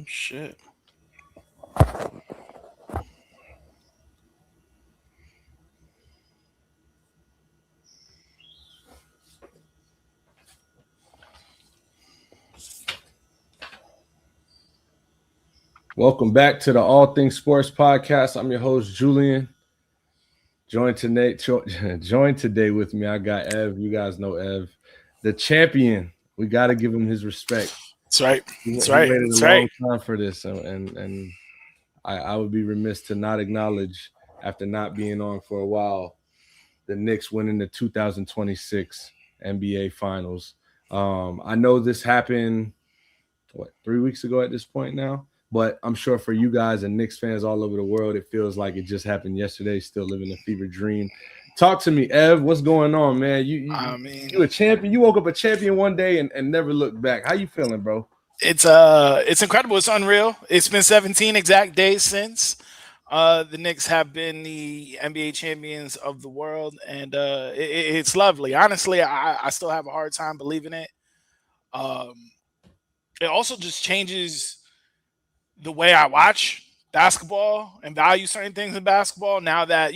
Shit. Welcome back to the All Things Sports Podcast. I'm your host, Julian. Joined today with me, I got Ev. You guys know Ev, the champion. We got to give him his respect. That's right. He, That's he right. waited a That's right. long time for this, and I would be remiss to not acknowledge, after not being on for a while, the Knicks winning the 2026 NBA Finals. I know this happened, 3 weeks ago at this point now? But I'm sure for you guys and Knicks fans all over the world, it feels like it just happened yesterday. Still living a fever dream. Talk to me, Ev. What's going on, man? I mean, You a champion. You woke up a champion one day and never looked back. How you feeling, bro? it's incredible. It's unreal. It's been 17 exact days since the Knicks have been the NBA champions of the world, and it's lovely. Honestly, I still have a hard time believing it. Um, it also just changes the way I watch basketball and value certain things in basketball. Now that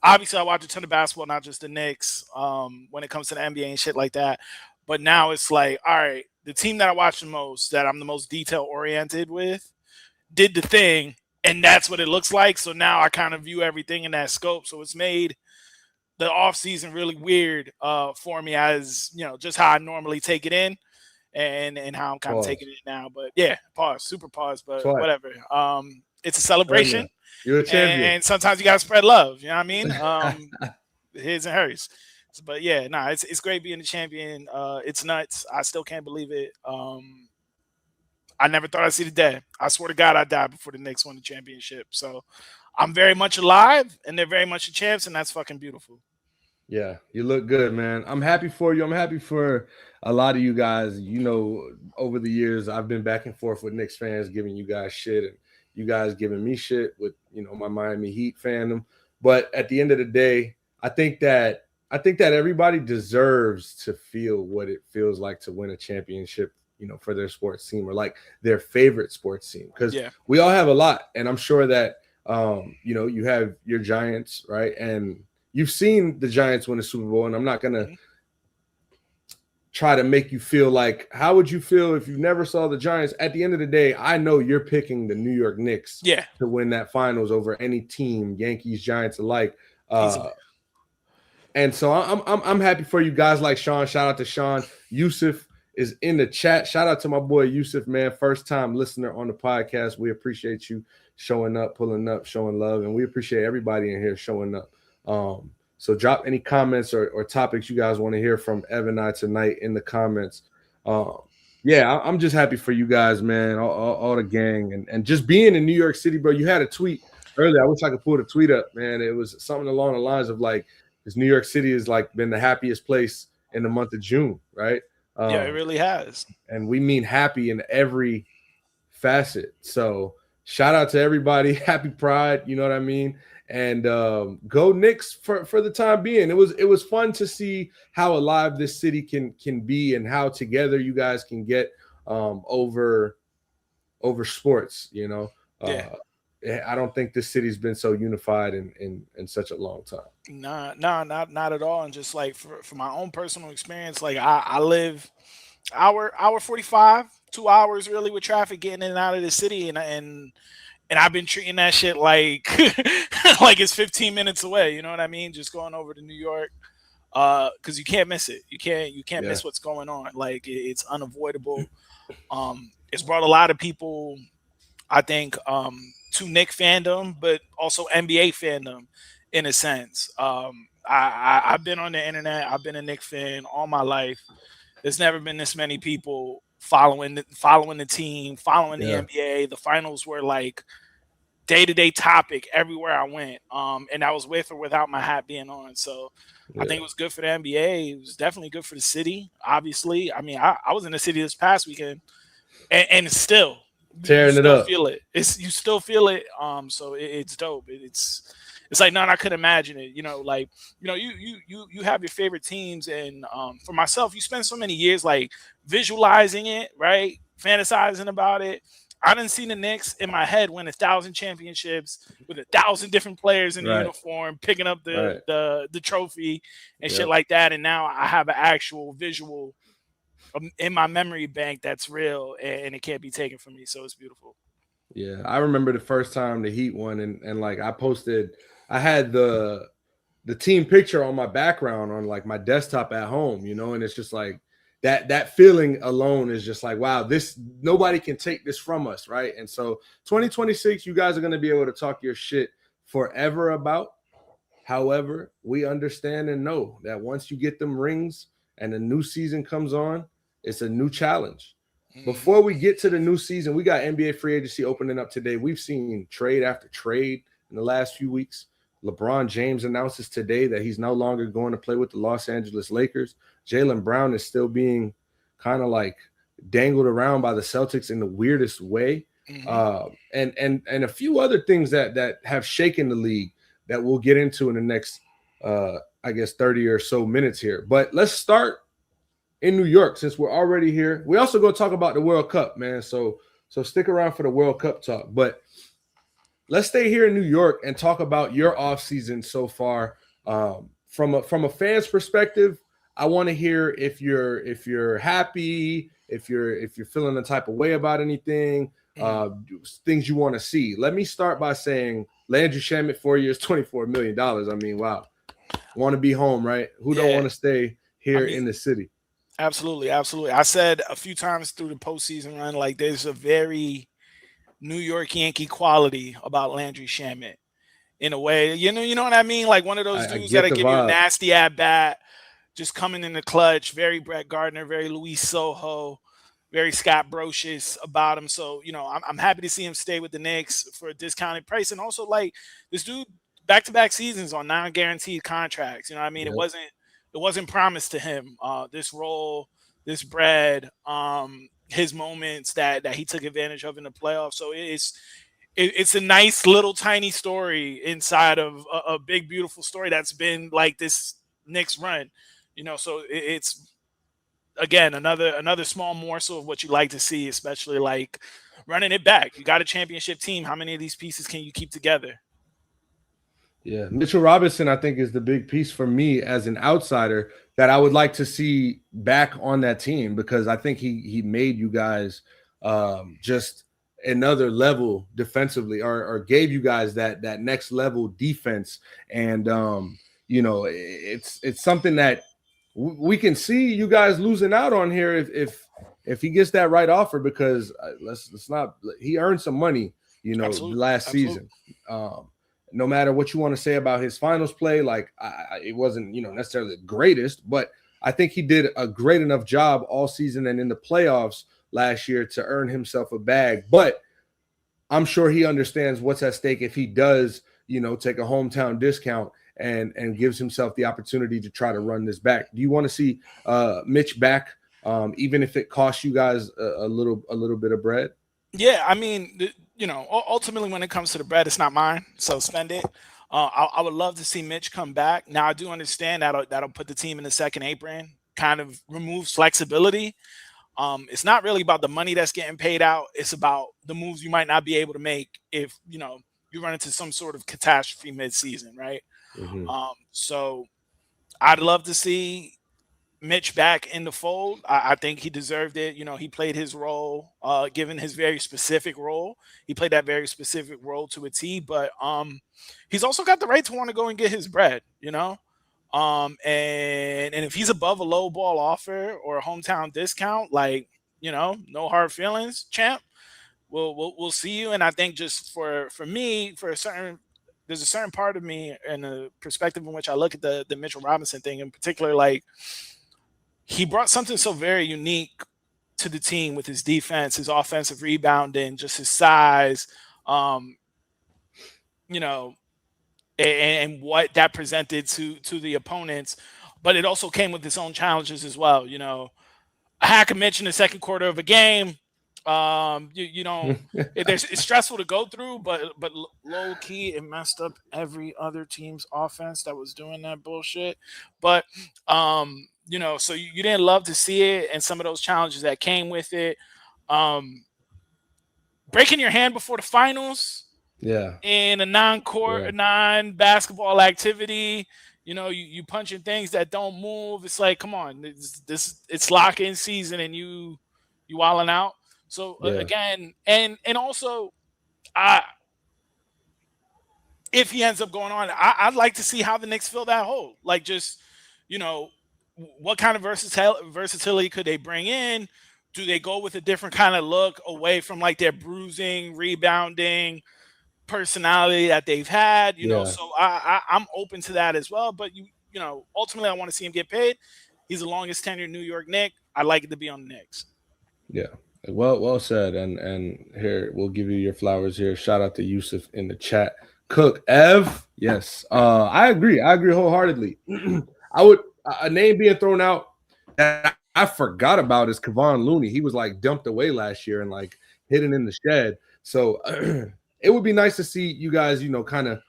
obviously I watch a ton of basketball, not just the Knicks. When it comes to the NBA and shit like that, but now it's like, all right, the team that I watch the most, that I'm the most detail oriented with, did the thing, and that's what it looks like. So now I kind of view everything in that scope. So it's made the off season really weird for me, as just how I normally take it in. And how I'm kind of Pause. taking it now. But yeah, super pause, but Twice. whatever. It's a celebration. You're a champion. And sometimes you gotta spread love, you know what I mean? His and hers. But yeah, it's great being the champion. It's nuts. I still can't believe it. I never thought I'd see the day. I swear to God, I died before the Knicks won the championship. So I'm very much alive, and they're very much the champs, and that's fucking beautiful. Yeah, you look good, man. I'm happy for you. I'm happy for a lot of you guys. Over the years, I've been back and forth with Knicks fans, giving you guys shit, and you guys giving me shit with my Miami Heat fandom. But at the end of the day, I think that everybody deserves to feel what it feels like to win a championship, for their sports team, or like their favorite sports team, because we all have a lot, and I'm sure that you have your Giants, right? And you've seen the Giants win a Super Bowl, and I'm not going to try to make you feel like, how would you feel if you never saw the Giants? At the end of the day, I know you're picking the New York Knicks to win that finals over any team, Yankees, Giants alike. And so I'm happy for you guys like Sean. Shout out to Sean. Yusuf is in the chat. Shout out to my boy Yusuf, man. First time listener on the podcast. We appreciate you showing up, pulling up, showing love, and we appreciate everybody in here showing up. So drop any comments or topics you guys want to hear from Ev and I tonight in the comments. I'm just happy for you guys, man, all the gang, and just being in New York City, bro. You had a tweet earlier. I wish I could pull the tweet up, man. It was something along the lines of like, this New York City has like been the happiest place in the month of June, right? It really has. And we mean happy in every facet. So shout out to everybody. Happy Pride, you know what I mean? And go Knicks for the time being. It was fun to see how alive this city can be, and how together you guys can get over sports. I don't think this city's been so unified in such a long time. Not at all. And just like for my own personal experience, like I live hour 45, 2 hours really with traffic getting in and out of the city, and I've been treating that shit like like it's 15 minutes away. You know what I mean? Just going over to New York, because you can't miss it. You can't miss what's going on. Like it's unavoidable. It's brought a lot of people, I think, to Knick fandom, but also NBA fandom in a sense. I've been on the internet. I've been a Knick fan all my life. There's never been this many people following the team, following the NBA. The finals were like day-to-day topic everywhere I went. And I was with or without my hat being on. So I think it was good for the NBA. It was definitely good for the city, obviously. I mean, I was in the city this past weekend, and still tearing it up. Feel it. You still feel it. So it's dope. It's like none I could imagine it. You have your favorite teams, and for myself, you spend so many years like visualizing it, right? Fantasizing about it. I didn't see the Knicks in my head win 1,000 championships with 1,000 different players in the Right. uniform, picking up the Right. the trophy and shit Yep. like that. And now I have an actual visual in my memory bank that's real, and it can't be taken from me. So it's beautiful. Yeah. I remember the first time the Heat won, and like I posted, I had the team picture on my background on like my desktop at home, and it's just like that feeling alone is just like, wow, this nobody can take this from us, right? And so 2026, you guys are going to be able to talk your shit forever about. However, we understand and know that once you get them rings and a new season comes on, it's a new challenge. Mm. Before we get to the new season, we got NBA free agency opening up today. We've seen trade after trade in the last few weeks. LeBron James announces today that he's no longer going to play with the Los Angeles Lakers. Jaylen Brown is still being kind of like dangled around by the Celtics in the weirdest way. Hmm. And a few other things that have shaken the league that we'll get into in the next, I guess, 30 or so minutes here. But let's start in New York since we're already here. We also going to talk about the World Cup, man. So stick around for the World Cup talk. But let's stay here in New York and talk about your offseason so far. From a fan's perspective, I want to hear if you're happy, if you're feeling the type of way about anything, Hmm. things you want to see. Let me start by saying Landry Shamet, 4 years, $24 million. I mean, wow. Want to be home, right? Who don't want Yeah, to stay I here mean, in the city? absolutely, absolutely. I said a few times through the postseason run, like there's a very New York Yankee quality about Landry Shamet in a way. You know what I mean? Like one of those I dudes get that'll the give you a vibe. nasty at bat, just coming in the clutch. Very Brett Gardner, very Luis Soho, very Scott Brocious about him. So I'm happy to see him stay with the Knicks for a discounted price, and also like this dude back-to-back seasons on non-guaranteed contracts. You know what I mean? It Yep. wasn't promised to him this role, this bread, his moments that he took advantage of in the playoffs. So it's a nice little tiny story inside of a big beautiful story that's been like this Knicks run. So it's again another small morsel of what you like to see, especially like running it back. You got a championship team. How many of these pieces can you keep together? Yeah, Mitchell Robinson, I think, is the big piece for me as an outsider that I would like to see back on that team because I think he made you guys just another level defensively, or gave you guys that next level defense, and it's something that we can see you guys losing out on here if he gets that right offer because let's not he earned some money Absolute, last absolute. season. Um, no matter what you want to say about his finals play, like it wasn't, necessarily the greatest, but I think he did a great enough job all season and in the playoffs last year to earn himself a bag. But I'm sure he understands what's at stake if he does, take a hometown discount and gives himself the opportunity to try to run this back. Do you want to see Mitch back, even if it costs you guys a little bit of bread? Yeah, I mean, ultimately when it comes to the bread, it's not mine, so spend it. I would love to see Mitch come back. Now I do understand that'll put the team in the second apron, kind of removes flexibility. It's not really about the money that's getting paid out. It's about the moves you might not be able to make if you run into some sort of catastrophe mid-season, right? Mm-hmm. So I'd love to see Mitch back in the fold. I think he deserved it. He played his role, given his very specific role. He played that very specific role to a T. But he's also got the right to want to go and get his bread. And if he's above a low ball offer or a hometown discount, like no hard feelings, champ. We'll see you. And I think just for me, there's a certain part of me and the perspective in which I look at the Mitchell Robinson thing in particular, like he brought something so very unique to the team with his defense, his offensive rebounding, just his size, um, you know, and what that presented to the opponents. But it also came with its own challenges as well. A hack a Mitch in the second quarter of a game. You don't. It's stressful to go through, but low key, it messed up every other team's offense that was doing that bullshit. But so you didn't love to see it, and some of those challenges that came with it. Um, breaking your hand before the finals Yeah. in a non-court, Yeah. non-basketball activity. You punching things that don't move. It's like, come on, it's lock-in season, and you wilding out. So Yeah. again, and also, I if he ends up going on, I'd like to see how the Knicks fill that hole. Like, just, you know, what kind of versatility could they bring in? Do they go with a different kind of look away from like their bruising, rebounding personality that they've had? Yeah. So I'm open to that as well. But ultimately, I want to see him get paid. He's the longest tenured New York Knick. I'd like it to be on the Knicks. Yeah. Well said. And here we'll give you your flowers here. Shout out to Yusuf in the chat. Cook Ev. Yes. I agree. I agree wholeheartedly. I would a name being thrown out that I forgot about is Kevon Looney. He was like dumped away last year and like hidden in the shed. So it would be nice to see you guys, kind of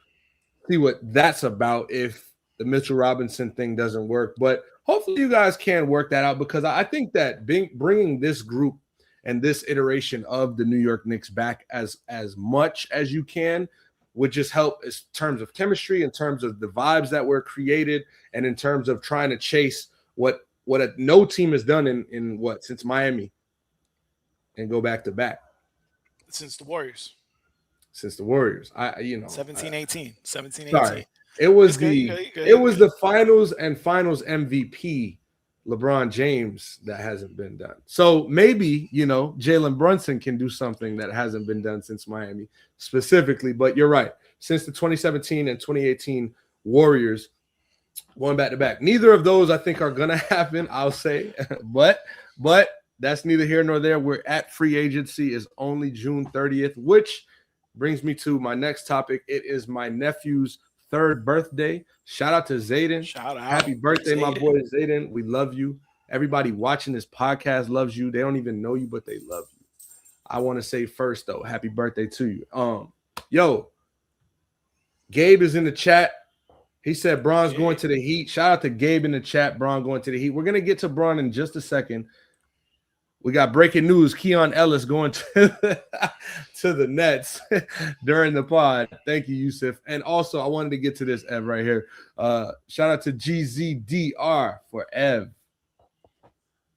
see what that's about if the Mitchell Robinson thing doesn't work. But hopefully you guys can work that out, because I think that bringing this group and this iteration of the New York Knicks back as much as you can would just help in terms of chemistry, in terms of the vibes that were created, and in terms of trying to chase what no team has done in since Miami and go back to back. Since the Warriors. Since the Warriors. 17-18. 17-18. Sorry. It was it was the finals and finals MVP LeBron James that hasn't been done. So maybe, Jalen Brunson can do something that hasn't been done since Miami specifically. But you're right. Since the 2017 and 2018 Warriors going back to back, neither of those I think are going to happen, I'll say. but that's neither here nor there. We're at free agency is only June 30th, which brings me to my next topic. It is my nephew's 3rd birthday. Shout out to Zayden. Shout out. Happy birthday, my boy Zayden. We love you. Everybody watching this podcast loves you. They don't even know you, but they love you. I want to say first, though, happy birthday to you. Yo, Gabe is in the chat. He said Bron's going to the Heat. Shout out to Gabe in the chat. Bron going to the Heat. We're going to get to Bron in just a second. We got breaking news. Keon Ellis going to the Nets during the pod. Thank you, Yusuf. And also, I wanted to get to this, Ev, right here. Shout out to GZDR for Ev.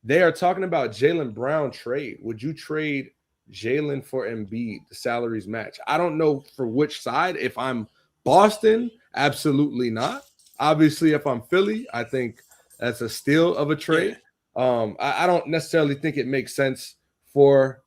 They are talking about Jaylen Brown trade. Would you trade Jaylen for Embiid? The salaries match. I don't know for which side. If I'm Boston, absolutely not. Obviously, if I'm Philly, I think that's a steal of a trade. Yeah. I don't necessarily think it makes sense for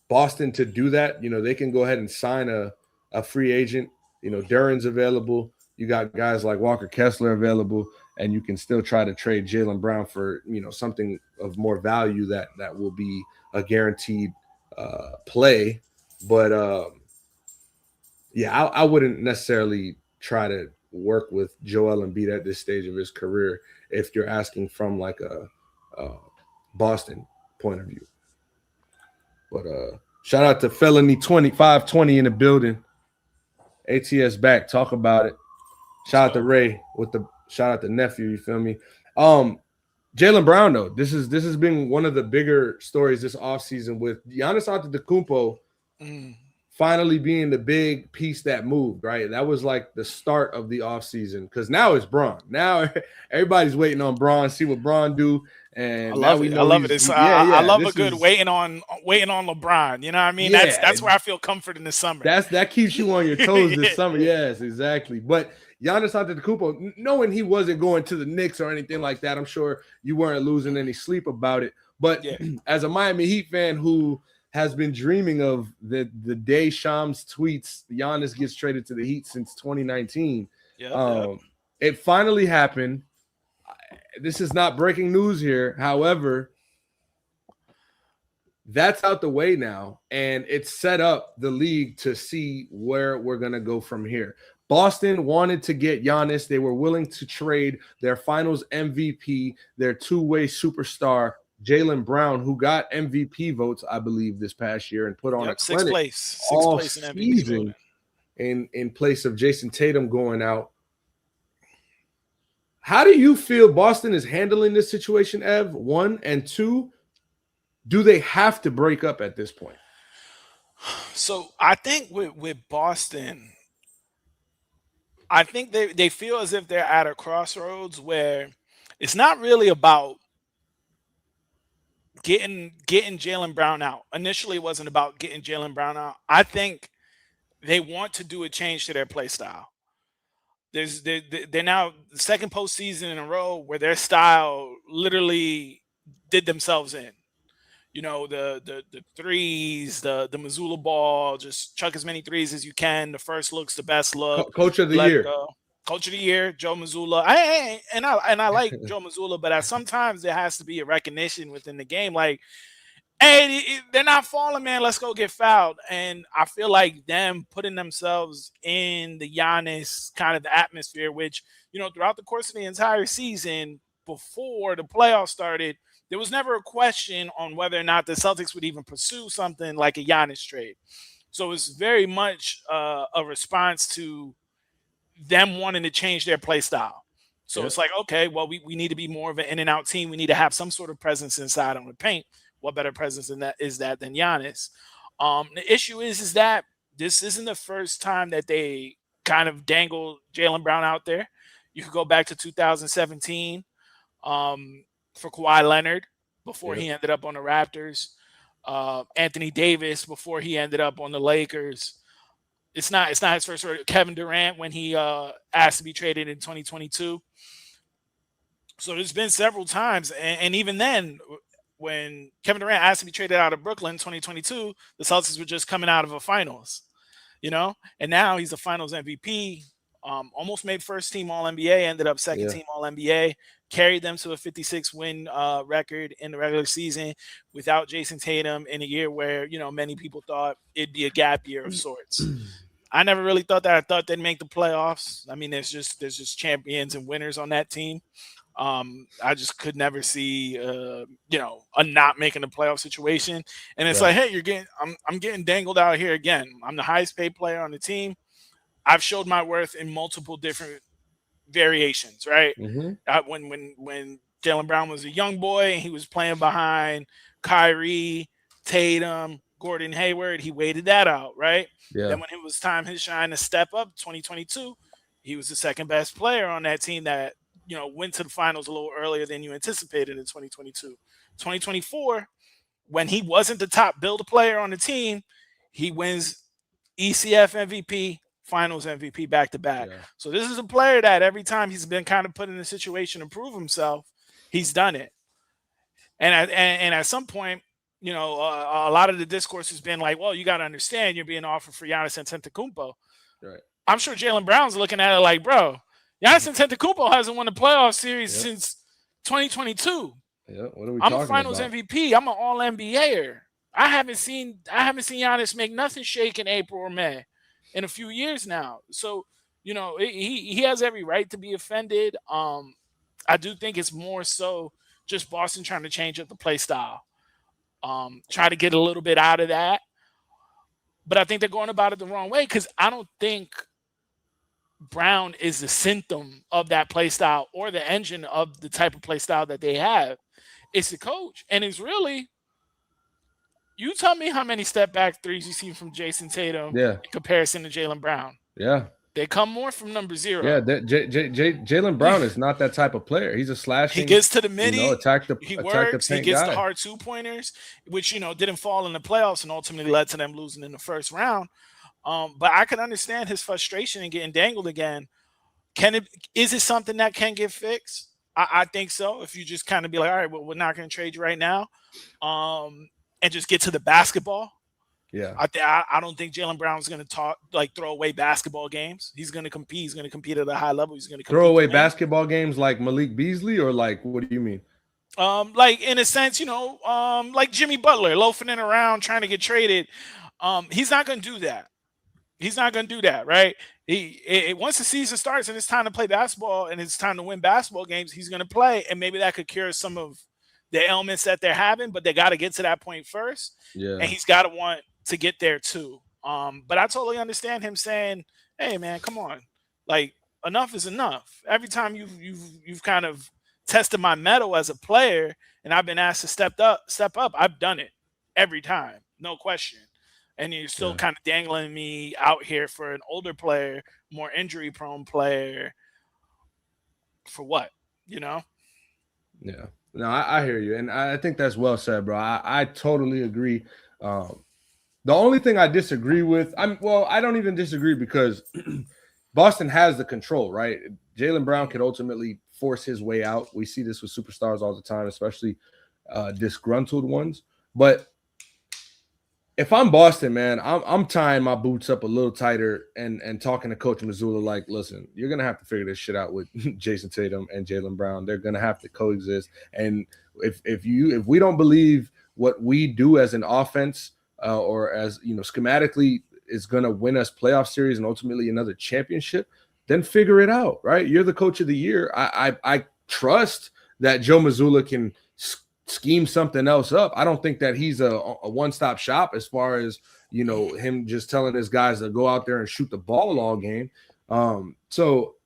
Boston to do that. They can go ahead and sign a free agent. Duren's available. You got guys like Walker Kessler available, and you can still try to trade Jaylen Brown for, something of more value that will be a guaranteed play. But, I wouldn't necessarily try to work with Joel Embiid at this stage of his career if you're asking from like a Boston point of view. But shout out to Felony 2520 in the building. ATS back, talk about it. Shout out to Ray with the shout out to nephew, you feel me? Jaylen Brown, though, this has been one of the bigger stories this offseason with Giannis Antetokounmpo finally being the big piece that moved, right? That was like the start of the offseason, because now it's Bron. Now everybody's waiting on Bron, see what Bron do. And I love it. I love it. I love a good waiting on LeBron. You know what I mean? Yeah, that's where I feel comfort in the summer. That keeps you on your toes this summer. Yes, exactly. But Giannis Antetokounmpo, knowing he wasn't going to the Knicks or anything like that, I'm sure you weren't losing any sleep about it. But as a Miami Heat fan who has been dreaming of the day Shams tweets Giannis gets traded to the Heat since 2019. It finally happened. This is not breaking news here. However, that's out the way now, and it's set up the league to see where we're going to go from here. Boston wanted to get Giannis. They were willing to trade their finals MVP, their two-way superstar, Jaylen Brown, who got MVP votes, I believe, this past year and put on a clinic sixth all place in season in place of Jason Tatum going out. How do you feel Boston is handling this situation, Ev? 1 and 2, do they have to break up at this point? So I think with Boston, I think they feel as if they're at a crossroads where it's not really about getting Jalen Brown out. Initially, it wasn't about getting Jalen Brown out. I think they want to do a change to their play style. They're now the second postseason in a row where their style literally did themselves in. You know, the threes, the Missoula ball, just chuck as many threes as you can. The first look's the best look. Coach of the Let it year. go. Coach of the year, Joe Missoula. I like Joe Missoula, but at sometimes there has to be a recognition within the game. Like, hey, they're not falling, man. Let's go get fouled. And I feel like them putting themselves in the Giannis kind of atmosphere, which, throughout the course of the entire season, before the playoffs started, there was never a question on whether or not the Celtics would even pursue something like a Giannis trade. So it's very much a response to them wanting to change their play style. So Yep. it's like, okay, well, we need to be more of an in and out team. We need to have some sort of presence inside on the paint. What better presence than that is that than Giannis? The issue is that this isn't the first time that they kind of dangle Jalen Brown out there. You could go back to 2017 for Kawhi Leonard before Yep. he ended up on the Raptors. Anthony Davis before he ended up on the Lakers. It's not his first word. Kevin Durant when he asked to be traded in 2022. So there's been several times, and even then, when Kevin Durant asked to be traded out of Brooklyn in 2022, the Celtics were just coming out of a finals, and now he's a Finals MVP. Almost made first team All NBA, ended up second Yeah. team All NBA, carried them to a 56 win record in the regular season without Jason Tatum in a year where many people thought it'd be a gap year of sorts. I never really thought that. I thought they'd make the playoffs. I mean, there's just champions and winners on that team. I just could never see, a not making the playoff situation. And it's Right. like, hey, I'm getting dangled out here again. I'm the highest paid player on the team. I've showed my worth in multiple different variations, right? Mm-hmm. When Jalen Brown was a young boy and he was playing behind Kyrie, Tatum, Gordon Hayward, he waited that out, right? Yeah. Then when it was time his shine to step up, 2022, he was the second best player on that team that went to the finals a little earlier than you anticipated in 2022. 2024, when he wasn't the top build player on the team, he wins ECF MVP, Finals MVP back to back. Yeah. So this is a player that every time he's been kind of put in a situation to prove himself, he's done it. And at some point, a lot of the discourse has been like, well, you got to understand you're being offered for Giannis Antetokounmpo. Right. I'm sure Jalen Brown's looking at it like, bro, Giannis Antetokounmpo hasn't won a playoff series Yep. since 2022. Yeah. What are we I'm a talking Finals about? MVP. I'm an All NBAer. I haven't seen Giannis make nothing shake in April or May in a few years now. So he has every right to be offended. I do think it's more so just Boston trying to change up the play style, try to get a little bit out of that. But I think they're going about it the wrong way because I don't think Brown is the symptom of that play style or the engine of the type of play style that they have. It's the coach, and it's really you tell me how many step back threes you see from Jason Tatum Yeah. in comparison to Jalen Brown. Yeah. They come more from number Yeah. zero. Jalen Brown is not that type of player. He's a He slashing, gets to the midi, attack he the works, he paint gets the guy. hard 2 pointers, which didn't fall in the playoffs and ultimately led to them losing in the first round. But I can understand his frustration and getting dangled again. Is it something that can get fixed? I think so. If you just kind of be like, all right, well, we're not going to trade you right now, and just get to the basketball. Yeah. I don't think Jalen Brown's going to throw away basketball games. He's going to compete. He's going to compete at a high level. He's going to Throw compete away to win. basketball games like Malik Beasley, or like what do you mean? Like in a sense, like Jimmy Butler loafing in around trying to get traded. He's not going to do that. He's not going to do that, right? Once the season starts and it's time to play basketball and it's time to win basketball games, he's going to play, and maybe that could cure some of the ailments that they're having. But they got to get to that point first, Yeah. and he's got to want to get there too. But I totally understand him saying, "Hey, man, come on, like enough is enough." Every time you've kind of tested my mettle as a player, and I've been asked to step up, I've done it every time, no question. and you're still Yeah. kind of dangling me out here for an older player, more injury prone player. For what? You know? Yeah. No, I hear you. And I think that's well said, bro. I totally agree. Um, the only thing I disagree with, I don't even disagree because Boston has the control, right? Jaylen Brown could ultimately force his way out. We see this with superstars all the time, especially disgruntled ones. But if I'm Boston, man, I'm tying my boots up a little tighter and talking to Coach Mazzulla like, listen, you're gonna have to figure this shit out with Jason Tatum and Jaylen Brown. They're gonna have to coexist. And if we don't believe what we do as an offense or as schematically is gonna win us playoff series and ultimately another championship, then figure it out, right? You're the coach of the year. I trust that Joe Mazzulla can scheme something else up. I don't think that he's a one-stop shop as far as him just telling his guys to go out there and shoot the ball all game. So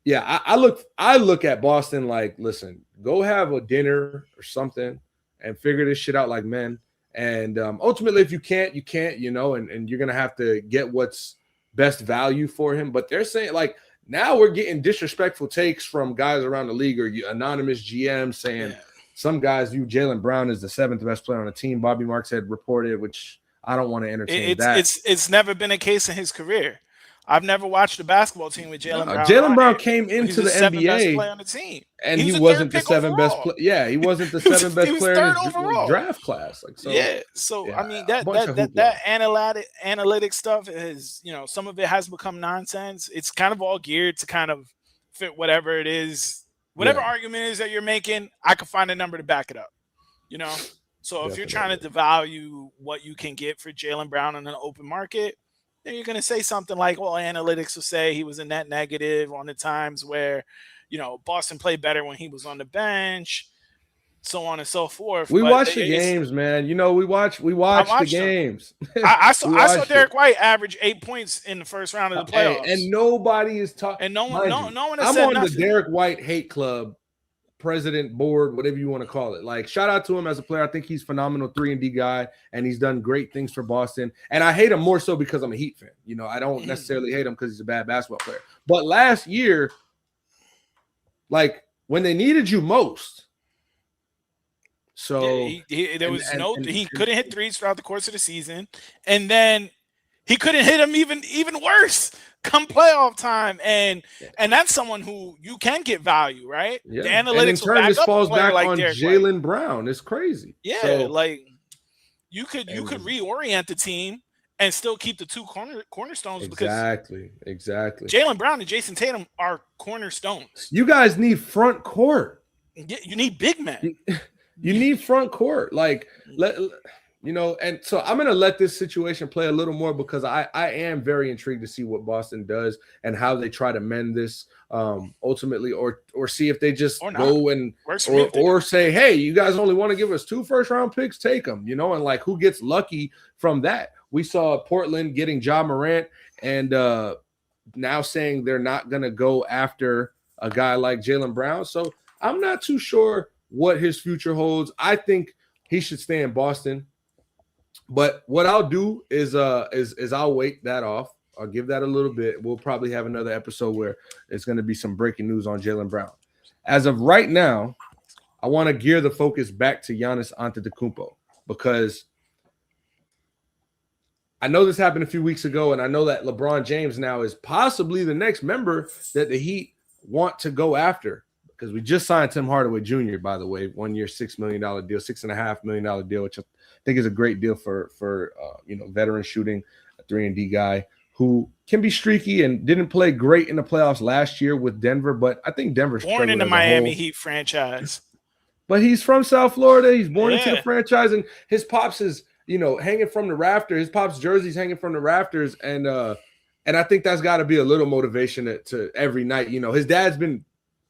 yeah, I look at Boston like, listen, go have a dinner or something and figure this shit out like men. And ultimately, if you can't, and you're gonna have to get what's best value for him. But they're saying like now we're getting disrespectful takes from guys around the league or anonymous GM saying some guys view Jaylen Brown as the 7th best player on the team. Bobby Marks had reported, which I don't want to entertain that. It's never been a case in his career. I've never watched a basketball team with Jaylen Brown. Jaylen Brown came into the NBA best player on the team, and he wasn't the 7th best player. Yeah, he wasn't the 7th best player in his draft class. Like, so, yeah, so I mean that analytic stuff is, some of it has become nonsense. It's kind of all geared to kind of fit whatever it is. Whatever argument is that you're making, I can find a number to back it up. So if you're trying to devalue what you can get for Jaylen Brown in an open market, then you're going to say something like, well, analytics will say he was a net negative on the times where, Boston played better when he was on the bench, so on and so forth. We watch the games, man. We watch the games. I saw Derek White average 8 points in the first round of the playoffs, and nobody is talking. And no one has I'm said on nothing. The Derek White hate club, president, board, whatever you want to call it. Like, shout out to him as a player. I think he's phenomenal 3-and-D guy, and he's done great things for Boston. And I hate him more so because I'm a Heat fan. I don't necessarily hate him because he's a bad basketball player. But last year, like when they needed you most. So he couldn't hit threes throughout the course of the season, and then he couldn't hit them even worse come playoff time, and that's someone who you can get value, right? Yeah. The analytics will back this up falls back like on Jaylen Brown. It's crazy. Yeah, so, like you could reorient the team and still keep the two cornerstones. Exactly. Jaylen Brown and Jason Tatum are cornerstones. You guys need front court. You need big men. You need front court, and so I'm going to let this situation play a little more because I am very intrigued to see what Boston does and how they try to mend this ultimately, or see if they just go and or say, hey, you guys only want to give us 2 first-round picks, take them, and like who gets lucky from that. We saw Portland getting Ja Morant and now saying they're not going to go after a guy like Jaylen Brown. So I'm not too sure what his future holds. I think he should stay in Boston. But what I'll do is I'll wait that off. I'll give that a little bit. We'll probably have another episode where it's going to be some breaking news on Jaylen Brown. As of right now, I want to gear the focus back to Giannis Antetokounmpo because I know this happened a few weeks ago, and I know that LeBron James now is possibly the next member that the Heat want to go after. Because we just signed Tim Hardaway Jr., by the way, 1 year, $6 million deal, $6.5 million deal, which I think is a great deal for veteran shooting, a 3-and-D guy who can be streaky and didn't play great in the playoffs last year with Denver, but I think Denver's born in the Miami Heat franchise. But he's from South Florida. He's born into the franchise, and his pops is hanging from the rafters. His pops' jersey's hanging from the rafters, and I think that's got to be a little motivation to every night. His dad's been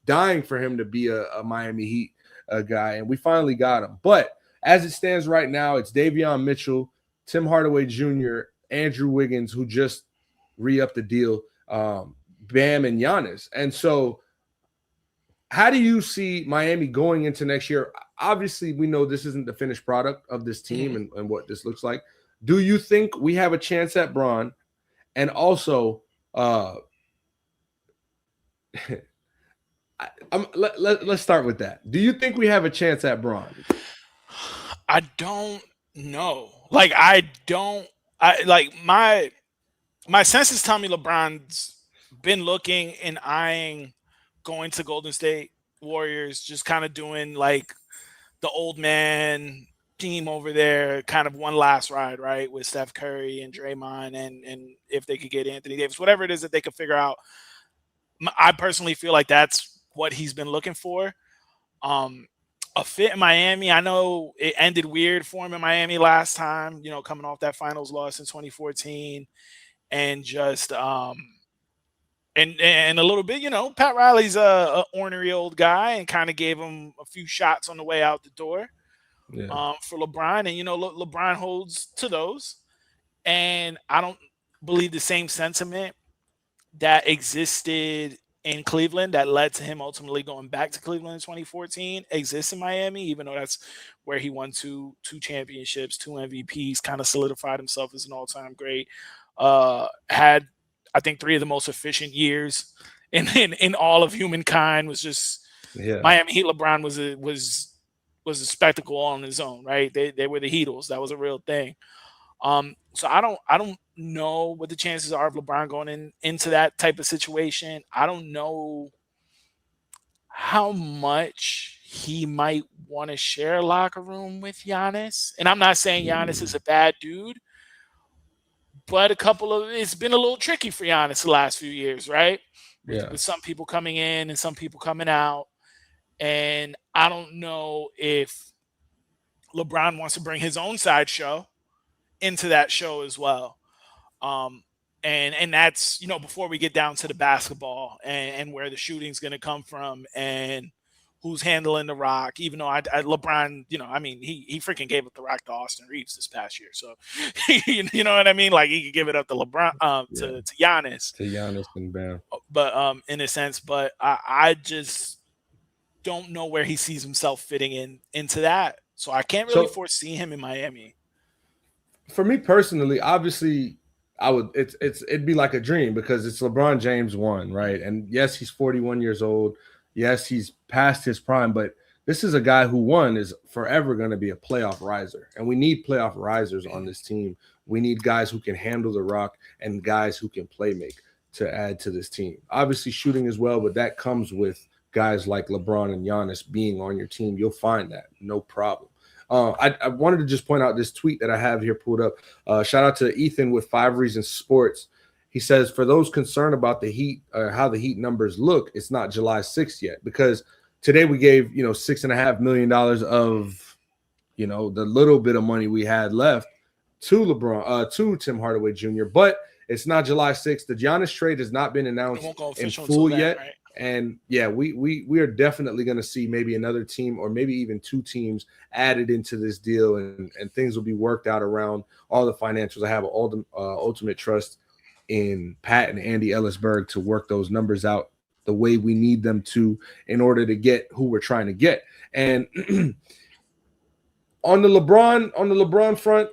dying for him to be a Miami Heat guy, and we finally got him. But as it stands right now, it's Davion Mitchell, Tim Hardaway Jr., Andrew Wiggins, who just re-upped the deal, Bam and Giannis. And so how do you see Miami going into next year? Obviously, we know this isn't the finished product of this team and what this looks like. Do you think we have a chance at Bron? And also, let's start with that. Do you think we have a chance at Bron? I don't know. Like I don't. I like my senses tell me LeBron's been looking and eyeing going to Golden State Warriors, just kind of doing like the old man team over there, kind of one last ride, right, with Steph Curry and Draymond, and if they could get Anthony Davis, whatever it is that they could figure out. I personally feel like that's what he's been looking for. Um, a fit in Miami. I know it ended weird for him in Miami last time, coming off that finals loss in 2014, and just and a little bit, Pat Riley's a ornery old guy and kind of gave him a few shots on the way out the door. Yeah. For LeBron, and LeBron holds to those, and I don't believe the same sentiment that existed in Cleveland that led to him ultimately going back to Cleveland in 2014 exists in Miami, even though that's where he won two championships, two MVPs, kind of solidified himself as an all-time great. Had, I think, three of the most efficient years in all of humankind. Was just Miami Heat. LeBron was a spectacle on his own, right? They were the Heatles. That was a real thing. So I don't know what the chances are of LeBron going into that type of situation. I don't know how much he might want to share a locker room with Giannis. And I'm not saying Giannis is a bad dude, but it's been a little tricky for Giannis the last few years, right? With some people coming in and some people coming out. And I don't know if LeBron wants to bring his own sideshow into that show as well. And that's, before we get down to the basketball and where the shooting's going to come from and who's handling the rock, even though LeBron, he freaking gave up the rock to Austin Reeves this past year. So, you know what I mean? Like he could give it up to LeBron, to Giannis. To Giannis and Bam. But in a sense, but I just don't know where he sees himself fitting into that. So I can't really foresee him in Miami. For me personally, obviously, it'd be like a dream because it's LeBron James 1, right? And yes, he's 41 years old. Yes, he's past his prime, but this is a guy who, one, is forever going to be a playoff riser. And we need playoff risers on this team. We need guys who can handle the rock and guys who can play make to add to this team. Obviously, shooting as well, but that comes with guys like LeBron and Giannis being on your team. You'll find that, no problem. I wanted to just point out this tweet that I have here pulled up. Shout out to Ethan with 5 Reasons Sports. He says, for those concerned about the Heat or how the Heat numbers look, it's not July 6th yet, because today we gave, $6.5 million of, the little bit of money we had left to LeBron, to Tim Hardaway Jr., but it's not July 6th. The Giannis trade has not been announced in full yet. Right? And yeah, we are definitely going to see maybe another team or maybe even 2 teams added into this deal, and things will be worked out around all the financials. I have ultimate trust in Pat and Andy Ellisberg to work those numbers out the way we need them to in order to get who we're trying to get. And on the LeBron front,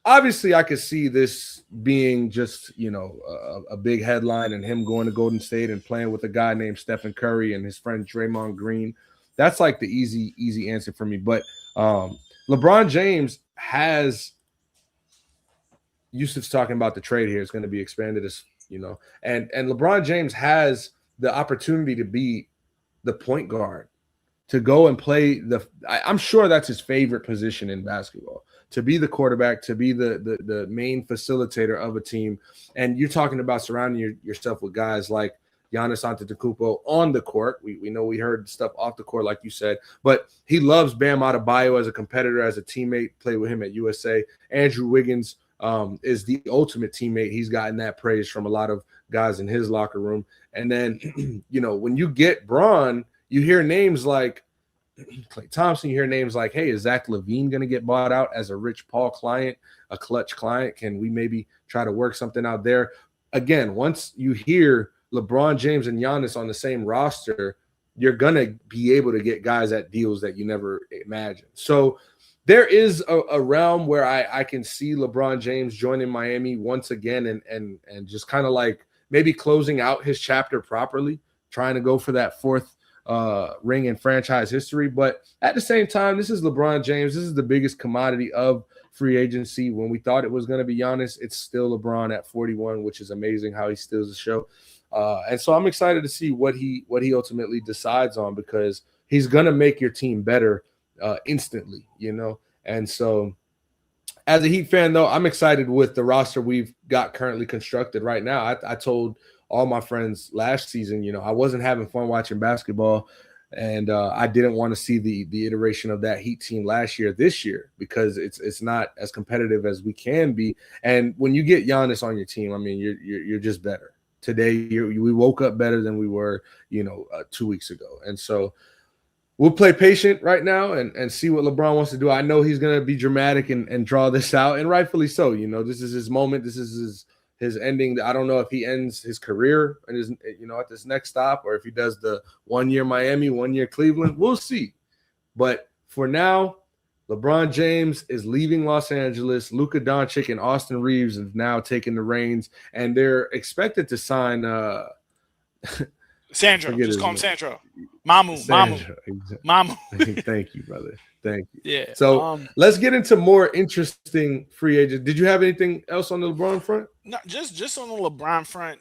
obviously I could see this being just, a big headline and him going to Golden State and playing with a guy named Stephen Curry and his friend Draymond Green. That's like the easy answer for me. But LeBron James has, Yusuf's talking about the trade here. It's going to be expanded as, and LeBron James has the opportunity to be the point guard, to go and play I'm sure that's his favorite position in basketball, to be the quarterback, to be the main facilitator of a team. And you're talking about surrounding yourself with guys like Giannis Antetokounmpo on the court. We know we heard stuff off the court, like you said, but he loves Bam Adebayo as a competitor, as a teammate, played with him at USA. Andrew Wiggins is the ultimate teammate. He's gotten that praise from a lot of guys in his locker room. And then, when you get Bron, you hear names like Klay Thompson, you hear names like, hey, is Zach LaVine going to get bought out as a Rich Paul client, a clutch client? Can we maybe try to work something out there? Again, once you hear LeBron James and Giannis on the same roster, you're going to be able to get guys at deals that you never imagined. So there is a realm where I can see LeBron James joining Miami once again and just kind of like maybe closing out his chapter properly, trying to go for that fourth ring in franchise history. But at the same time, this is LeBron James. This is the biggest commodity of free agency. When we thought it was going to be Giannis, it's still LeBron at 41, which is amazing how he steals the show. And so I'm excited to see what he ultimately decides on, because he's going to make your team better instantly, you know. And so as a Heat fan, though, I'm excited with the roster we've got currently constructed right now. I told all my friends last season, you know, I wasn't having fun watching basketball, and I didn't want to see the iteration of that Heat team last year this year, because it's not as competitive as we can be. And when you get Giannis on your team, I mean, you're just better. Today, we woke up better than we were, you know, 2 weeks ago. And so we'll play patient right now and see what LeBron wants to do. I know he's going to be dramatic and draw this out, and rightfully so. You know, this is his moment. This is his ending. I don't know if he ends his career and his, you know, at this next stop, or if he does the 1 year Miami, 1 year Cleveland. We'll see. But for now, LeBron James is leaving Los Angeles. Luka Doncic and Austin Reeves have now taken the reins, and they're expected to sign Sandro. Just call him Sandro. Mamu. Thank you, brother. Thank you. Yeah. So let's get into more interesting free agents. Did you have anything else on the LeBron front? No, just on the LeBron front.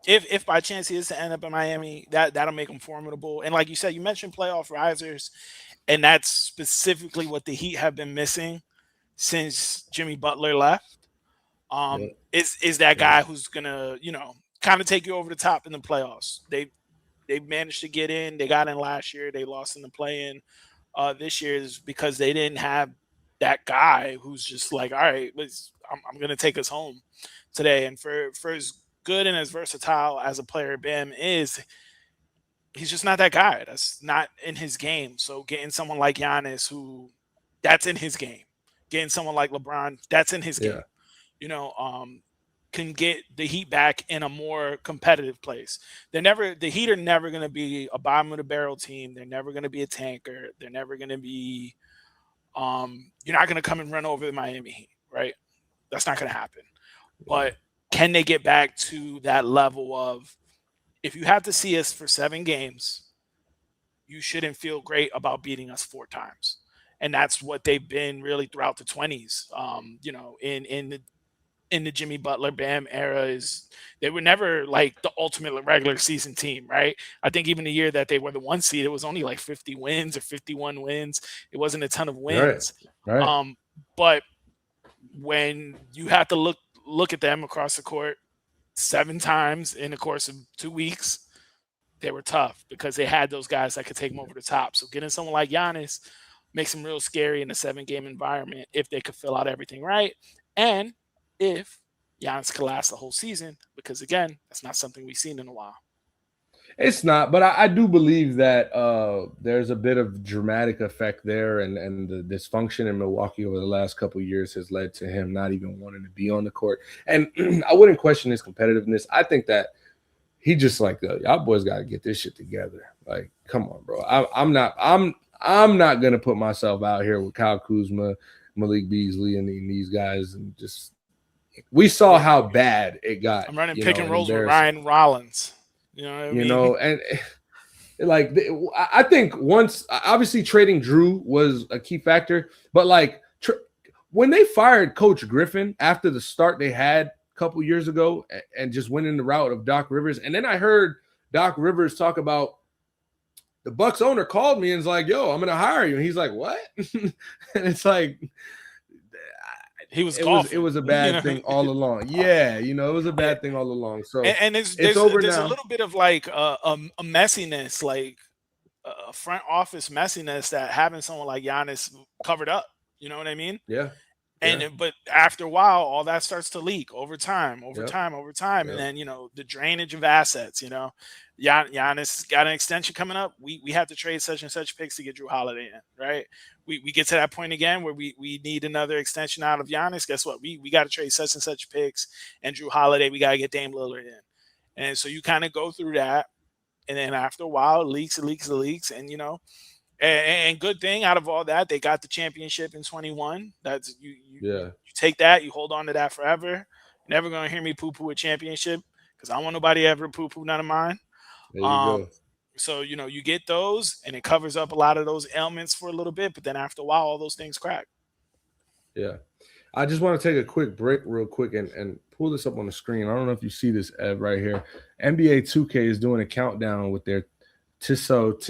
If by chance he is to end up in Miami, that'll make him formidable. And like you said, you mentioned playoff risers, and that's specifically what the Heat have been missing since Jimmy Butler left. Is that guy who's gonna, you know, kind of take you over the top in the playoffs. They managed to get in. They got in last year. They lost in the play-in. This year is because they didn't have that guy who's just like, all right, I'm going to take us home today. And for as good and as versatile as a player Bam is, he's just not that guy. That's not in his game. So getting someone like Giannis, who that's in his game, getting someone like LeBron, that's in his game, you know, can get the Heat back in a more competitive place. The Heat are never going to be a bottom of the barrel team. They're never going to be a tanker. They're never going to be, you're not going to come and run over the Miami Heat, right? That's not going to happen. But can they get back to that level of, if you have to see us for 7 games, you shouldn't feel great about beating us 4 times. And that's what they've been really throughout the 20s. You know, in the Jimmy Butler Bam era, is they were never like the ultimate regular season team, right? I think even the year that they were the 1 seed, it was only like 50 wins or 51 wins. It wasn't a ton of wins. Right. But when you have to look at them across the court 7 times in the course of 2 weeks, they were tough because they had those guys that could take them over the top. So getting someone like Giannis makes them real scary in a 7-game environment if they could fill out everything right. And if Giannis could last the whole season, because again, that's not something we've seen in a while. It's not, but I do believe that there's a bit of dramatic effect there, and the dysfunction in Milwaukee over the last couple of years has led to him not even wanting to be on the court. And I wouldn't question his competitiveness. I think that he just like, y'all boys got to get this shit together. Like, come on, bro. I'm not gonna put myself out here with Kyle Kuzma, Malik Beasley, and these guys, and just. We saw how bad it got. I'm running pick and rolls with Ryan Rollins. You know what I mean? You know, and like I think once, obviously trading Drew was a key factor, but like when they fired Coach Griffin after the start they had a couple years ago and just went in the route of Doc Rivers, and then I heard Doc Rivers talk about the Bucks owner called me and was like, "Yo, I'm going to hire you," and he's like, "What?" And it's like. He was it was a bad thing all along. Yeah, you know, it was a bad thing all along. So and there's over there's now. A little bit of like a messiness, like a front office messiness that having someone like Giannis covered up. You know what I mean? Yeah. And but after a while, all that starts to leak over time, and then, you know, the drainage of assets. You know, Giannis got an extension coming up. We have to trade such and such picks to get Drew Holiday in, right? We get to that point again where we need another extension out of Giannis. Guess what? We got to trade such and such picks, and Drew Holiday, we got to get Dame Lillard in. And so you kind of go through that, and then after a while, it leaks, and you know, And good thing out of all that, they got the championship in 21. That's Yeah, you take that, you hold on to that forever. You're never gonna hear me poo poo a championship because I don't want nobody ever poo poo none of mine. there you Um, go. so you get those, and it covers up a lot of those ailments for a little bit, but then after a while, all those things crack. Yeah. I just want to take a quick break, real quick, and pull this up on the screen. I don't know if you see this, Ev, right here. NBA 2K is doing a countdown with their Tissot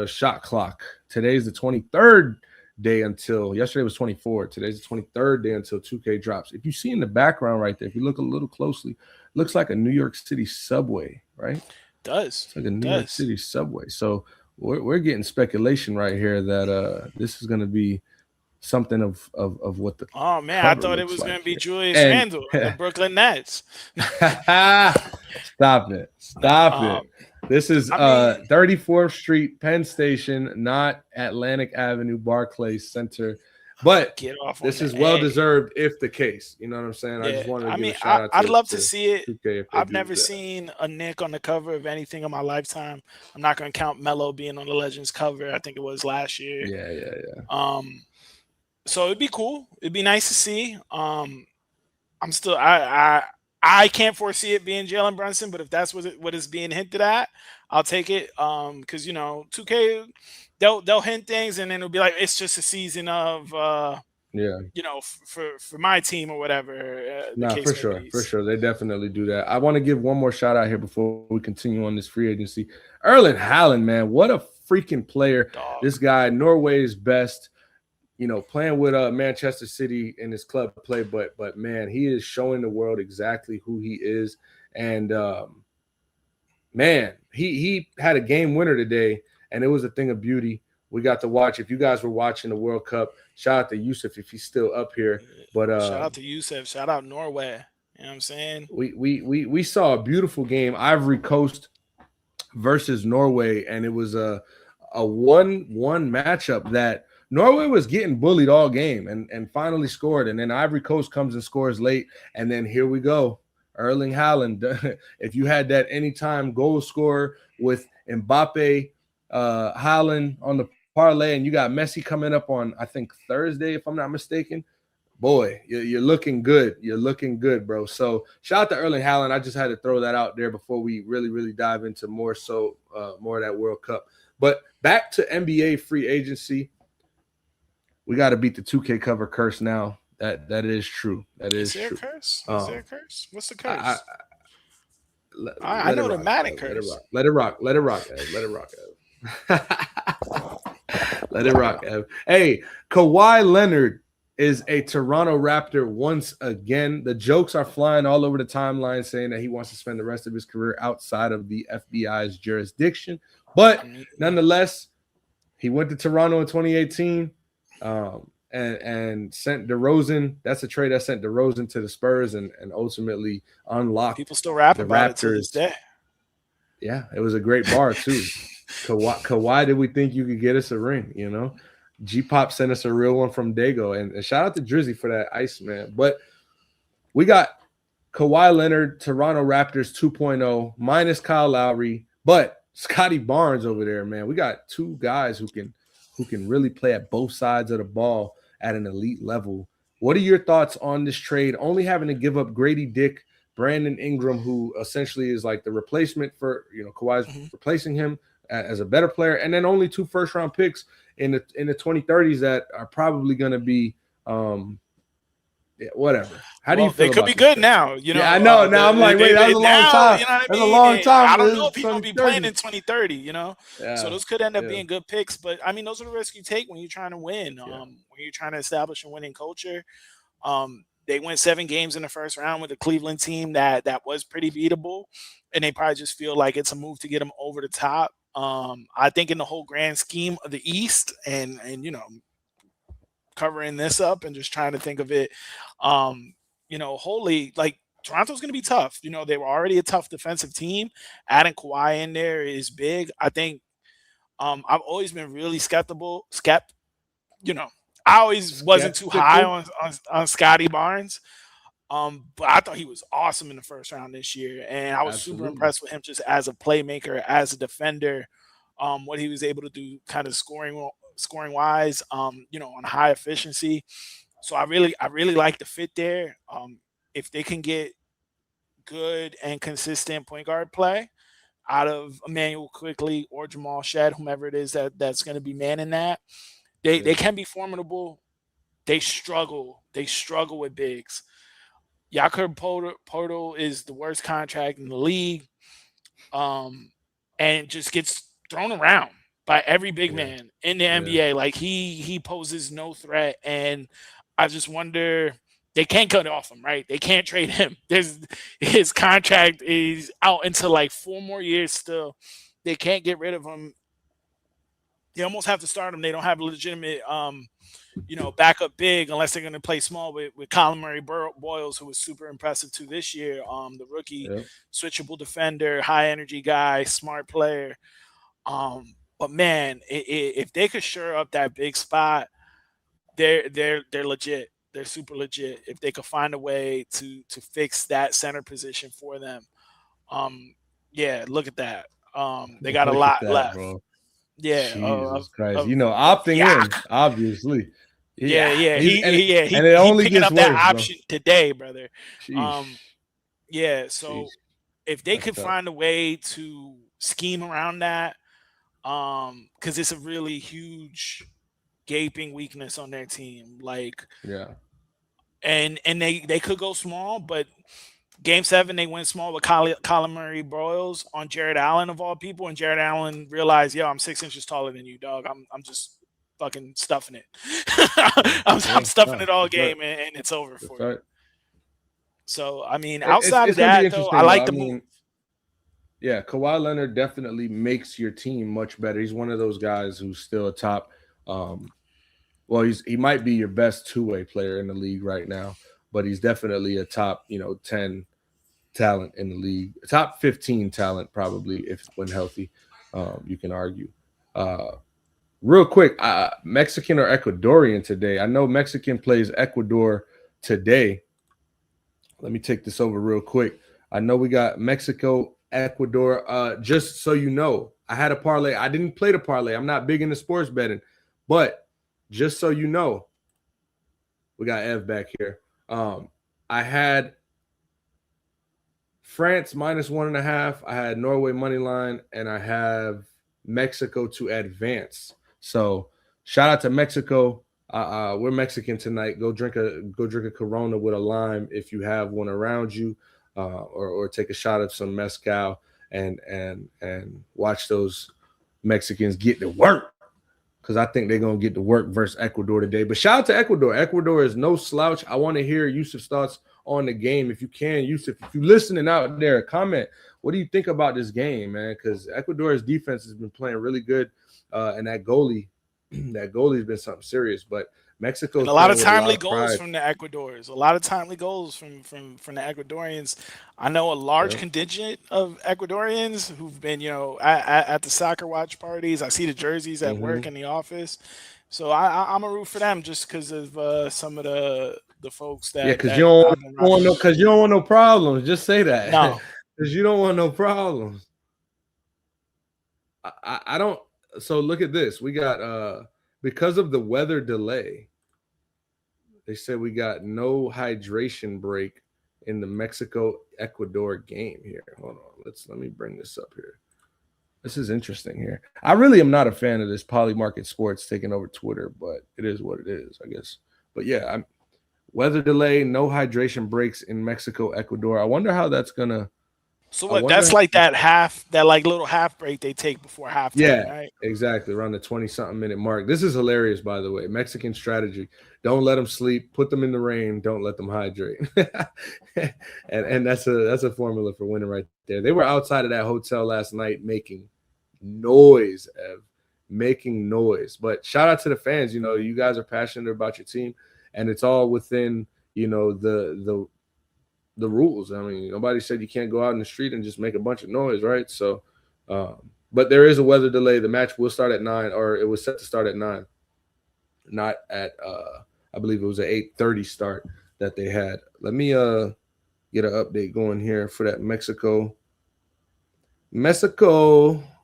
shot clock. Today's the 23rd day until yesterday was 24. Today's the 23rd day until 2K drops. If you see in the background right there, if you look a little closely, looks like a New York City subway, right? Does It's like a New York does. City subway. So we're getting speculation right here that this is going to be something of what the Oh man, I cover thought it looks was like gonna be here. Julius And Randle and the Brooklyn Nets. stop it. Stop um, it. This is I mean, 34th Street, Penn Station, not Atlantic Avenue, Barclays Center. But get off on this the is well A. deserved if the case. You know what I'm saying? I Yeah, just wanted to I give mean, a shout out I'd love to to see it. 2K if they I've do never that. seen a Nick on the cover of anything in my lifetime. I'm not gonna count Melo being on the Legends cover. I think it was last year. Yeah, yeah, yeah. Um, so it'd be cool. It'd be nice to see. I'm still I can't foresee it being Jalen Brunson, but if that's what is being hinted at, I'll take it. Because 2K they'll hint things and then it'll be like it's just a season of Yeah. for my team or whatever the Nah, for case may sure, be. for sure. They definitely do that. I want to give one more shout out here before we continue on this free agency. Erling Haaland, man, what a freaking player! Dog. This guy, Norway's best. Playing with Manchester City in his club play, but man, he is showing the world exactly who he is. And man, he had a game winner today, and it was a thing of beauty. We got to watch. If you guys were watching the World Cup, shout out to Yusuf if he's still up here. But Shout out to Youssef. Shout out Norway. You know what I'm saying? we saw a beautiful game, Ivory Coast versus Norway, and it was a 1-1 matchup that Norway was getting bullied all game and finally scored, and then Ivory Coast comes and scores late, and then here we go. Erling Haaland, if you had that anytime goal scorer with Mbappe, Haaland on the parlay, and you got Messi coming up on, I think, Thursday, if I'm not mistaken, boy, you're looking good. You're looking good, bro. So shout out to Erling Haaland. I just had to throw that out there before we really, really dive into more of that World Cup. But back to NBA free agency. We got to beat the 2K cover curse now. That is true. That Is is there a true. curse? Is there a curse? What's the I, curse? I let it know the rock. Madden Let it curse. rock. Let it rock. Let it rock. Ev. Let it rock. Ev. Let it rock, Ev. Hey, Kawhi Leonard is a Toronto Raptor once again. The jokes are flying all over the timeline saying that he wants to spend the rest of his career outside of the FBI's jurisdiction. But nonetheless, he went to Toronto in 2018 and sent DeRozan. That's a trade that sent DeRozan to the Spurs and ultimately unlocked People still rap the about it to this Raptors. day. Yeah, it was a great bar too. Kawhi, did we think you could get us a ring? G-Pop sent us a real one from Dago. And shout out to Drizzy for that ice, man. But we got Kawhi Leonard, Toronto Raptors 2.0, minus Kyle Lowry. But Scotty Barnes over there, man. We got two guys who can really play at both sides of the ball at an elite level. What are your thoughts on this trade? Only having to give up Grady Dick, Brandon Ingram, who essentially is like the replacement for, Kawhi's replacing him as a better player, and then only 2 first-round picks in the 2030s that are probably going to be whatever. How do you Well, feel they could about be this good trade? now. Yeah, I know. Now I'm like, wait, that was a long Now, time. you know what I That's a mean? long time. I don't This know is if he's gonna be 2030. playing in 2030. So Yeah, those could end up yeah, being good picks. But I mean, those are the risks you take when you're trying to win. yeah. When you're trying to establish a winning culture. They went 7 games in the first round with a Cleveland team that was pretty beatable, and they probably just feel like it's a move to get them over the top. I think in the whole grand scheme of the East, and covering this up and just trying to think of it, wholly, like Toronto's going to be tough. They were already a tough defensive team. Adding Kawhi in there is big. I think I've always been really skeptical. I always wasn't too high Skeptical. on Scotty Barnes. But I thought he was awesome in the first round this year, and I was super Absolutely. impressed with him just as a playmaker, as a defender. what he was able to do, kind of scoring wise, on high efficiency. So I really like the fit there. If they can get good and consistent point guard play out of Emmanuel Quickly or Jamal Shed, whomever it is that's going to be manning that, they Yeah. can be formidable. They struggle. They struggle with bigs. Jakob Porto is the worst contract in the league, um, and just gets thrown around by every big Yeah. man in the Yeah. NBA. Like he poses no threat, and I just wonder, they can't cut off him, right? They can't trade him. There's His contract is out into like 4 more years still. They can't get rid of him. They almost have to start him. They don't have a legitimate backup big unless they're going to play small with Colin Murray Boyles, who was super impressive too this year. The rookie, Yeah. switchable defender, high energy guy, smart player. But man, if they could shore up that big spot, they're legit. They're super legit. If they could find a way to fix that center position for them, yeah, look at that. They got a Look at lot that, left. bro. Yeah, Jesus Christ. of Opting in, Yak. obviously. Yeah, Yeah. yeah. He's and Yeah, and it he only picking gets up that worse, bro. option today, brother. Sheesh. Um, yeah. Sheesh. So if they That's could tough. find a way to scheme around that, because it's a really huge gaping weakness on their team. Like, Yeah. and they could go small, but Game 7 they went small with Colin Murray Broyles on Jared Allen of all people, and Jared Allen realized, yo, I'm 6 inches taller than you, dog. I'm just fucking stuffing it. Yeah. I'm Yeah. stuffing Nah, it all that's right. game, and it's over That's for you. right. So I mean, It's outside of it's gonna be that though, I interesting though. like I the move. mean, yeah, Kawhi Leonard definitely makes your team much better. He's one of those guys who's still a top. Um, well, he might be your best two-way player in the league right now, but he's definitely a top 10 talent in the league, top 15 talent probably if when healthy. You can argue. Real quick, Mexican or Ecuadorian today? I know Mexican plays Ecuador today. Let me take this over real quick. I know we got Mexico, Ecuador. Just so you know, I had a parlay. I didn't play the parlay. I'm not big into sports betting, but just so you know, we got Ev back here. I had France -1.5. I had Norway money line, and I have Mexico to advance. So shout out to Mexico. We're Mexican tonight. Go drink a Corona with a lime if you have one around you, or take a shot of some mezcal and watch those Mexicans get to work, because I think they're gonna get to work versus Ecuador today. But shout out to Ecuador. Ecuador is no slouch. I want to hear Yusuf's thoughts on the game. If you can, Yusuf, if you're listening out there, comment. What do you think about this game, man? Because Ecuador's defense has been playing really good, and that goalie's been something serious. But And Mexico's a lot playing of with a lot timely of goals pride. from the Ecuadors. A lot of timely goals from the Ecuadorians. I know a large Yeah. contingent of Ecuadorians who've been, at the soccer watch parties. I see the jerseys at Mm-hmm. work in the office. So I'm a root for them just because of some of the folks Yeah, that because you don't I've been rocking with. because you don't want no problems. Just say that, No, because you don't want no problems. I don't. So look at this. We got because of the weather delay. They said we got no hydration break in the Mexico Ecuador game here. Hold on. Let me bring this up here. This is interesting here. I really am not a fan of this Poly Market Sports taking over Twitter, but it is what it is, I guess. But yeah, weather delay, no hydration breaks in Mexico, Ecuador. I wonder how that's gonna. so I what? wonder. That's like that like little half break they take before halftime, Yeah, right? exactly. Around the 20-something minute mark. This is hilarious, by the way. Mexican strategy. Don't let them sleep. Put them in the rain. Don't let them hydrate. and that's a formula for winning right there. They were outside of that hotel last night making noise, Ev. Making noise. But shout out to the fans. You guys are passionate about your team, and it's all within, the rules. I mean, nobody said you can't go out in the street and just make a bunch of noise, right? So but there is a weather delay. The match will start at 9, or it was set to start at 9, not at I believe it was an 8:30 start that they had. Let me get an update going here for that Mexico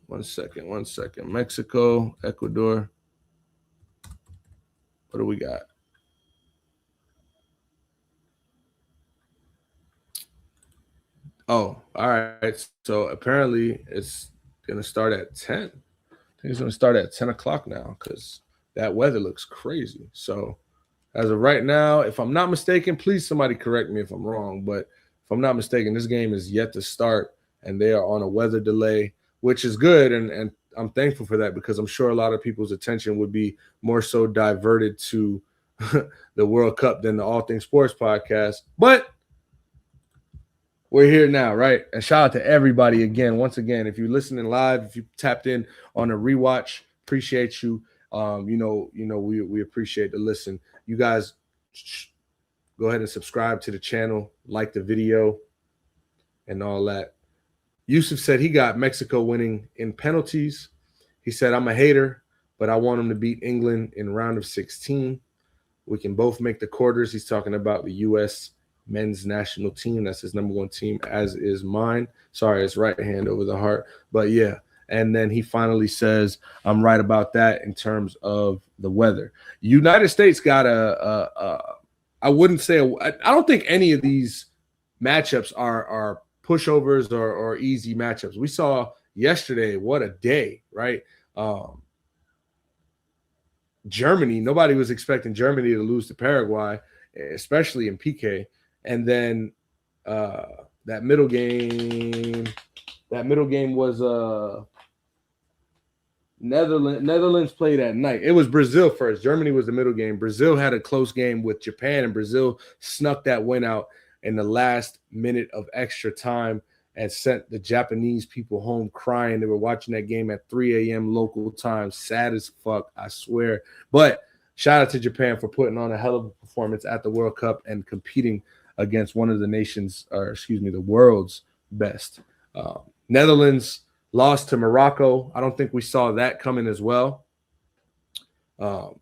One second. Mexico, Ecuador. What do we got? Oh, all right. So apparently it's gonna start at 10. I think it's gonna start at 10 o'clock now because that weather looks crazy. So as of right now, if I'm not mistaken, please somebody correct me if I'm wrong, but if I'm not mistaken, this game is yet to start and they are on a weather delay, which is good. And I'm thankful for that because I'm sure a lot of people's attention would be more so diverted to the World Cup than the All Things Sports podcast. But we're here now, right? And shout out to everybody again. Once again, if you're listening live, if you tapped in on a rewatch, appreciate you. We appreciate the listen. You guys go ahead and subscribe to the channel, like the video, and all that. Yusuf said he got Mexico winning in penalties. He said, I'm a hater, but I want him to beat England in round of 16. We can both make the quarters. He's talking about the U.S. men's national team. That's his number one team, as is mine. Sorry, it's right hand over the heart. But yeah. And then he finally says, I'm right about that in terms of the weather. United States got I wouldn't say, I don't think any of these matchups are pushovers or easy matchups. We saw yesterday, what a day, right? Germany, nobody was expecting Germany to lose to Paraguay, especially in PK. And then that middle game was Netherlands played at night. It was Brazil first. Germany was the middle game. Brazil had a close game with Japan, and Brazil snuck that win out in the last minute of extra time and sent the Japanese people home crying. They were watching that game at 3 a.m. local time. Sad as fuck, I swear. But shout out to Japan for putting on a hell of a performance at the World Cup and competing against one of the world's best. Netherlands lost to Morocco. I don't think we saw that coming as well. If